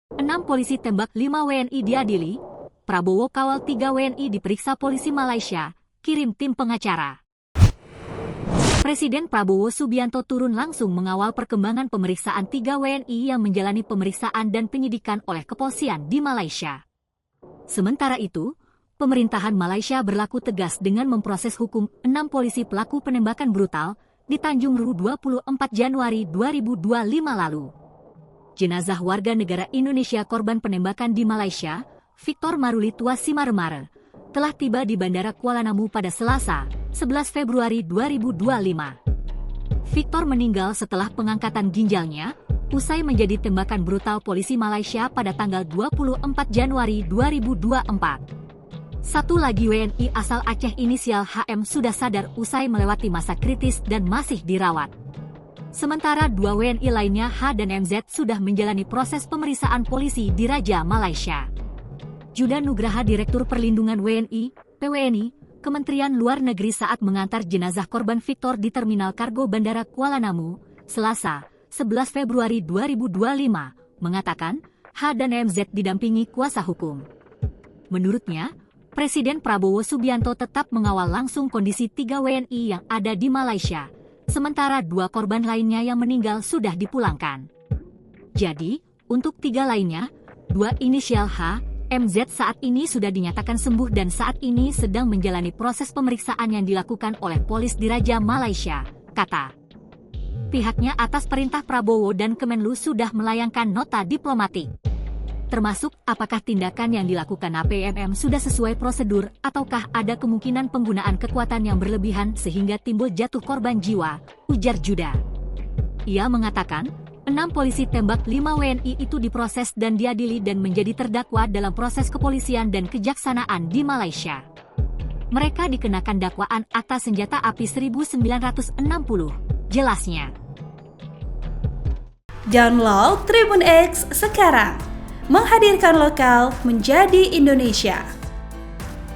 6 polisi tembak 5 WNI diadili, Prabowo kawal 3 WNI diperiksa polisi Malaysia, kirim tim pengacara. Presiden Prabowo Subianto turun langsung mengawal perkembangan pemeriksaan 3 WNI yang menjalani pemeriksaan dan penyidikan oleh kepolisian di Malaysia. Sementara itu, pemerintahan Malaysia berlaku tegas dengan memproses hukum 6 polisi pelaku penembakan brutal di Tanjung Ru 24 Januari 2025 lalu. Jenazah warga negara Indonesia korban penembakan di Malaysia, Victor Maruli Tua Simaremare, telah tiba di Bandara Kuala Namu pada Selasa, 11 Februari 2025. Victor meninggal setelah pengangkatan ginjalnya, usai menjadi tembakan brutal polisi Malaysia pada tanggal 24 Januari 2024. Satu lagi WNI asal Aceh inisial HM sudah sadar usai melewati masa kritis dan masih dirawat. Sementara 2 WNI lainnya H dan MZ sudah menjalani proses pemeriksaan polisi di Raja Malaysia. Judan Nugraha Direktur Perlindungan WNI, PWNI, Kementerian Luar Negeri saat mengantar jenazah korban Victor di Terminal Kargo Bandara Kuala Namu, Selasa, 11 Februari 2025, mengatakan H dan MZ didampingi kuasa hukum. Menurutnya, Presiden Prabowo Subianto tetap mengawal langsung kondisi 3 WNI yang ada di Malaysia, sementara 2 korban lainnya yang meninggal sudah dipulangkan. Jadi, untuk 3 lainnya, 2 inisial H, MZ saat ini sudah dinyatakan sembuh dan saat ini sedang menjalani proses pemeriksaan yang dilakukan oleh polis di Raja Malaysia, kata. Pihaknya atas perintah Prabowo dan Kemenlu sudah melayangkan nota diplomatik. Termasuk apakah tindakan yang dilakukan APMM sudah sesuai prosedur ataukah ada kemungkinan penggunaan kekuatan yang berlebihan sehingga timbul jatuh korban jiwa, ujar Juda. Ia mengatakan, 6 polisi tembak 5 WNI itu diproses dan diadili dan menjadi terdakwa dalam proses kepolisian dan kejaksanaan di Malaysia. Mereka dikenakan dakwaan Akta Senjata Api 1960, jelasnya. Download Tribun X sekarang, menghadirkan lokal menjadi Indonesia.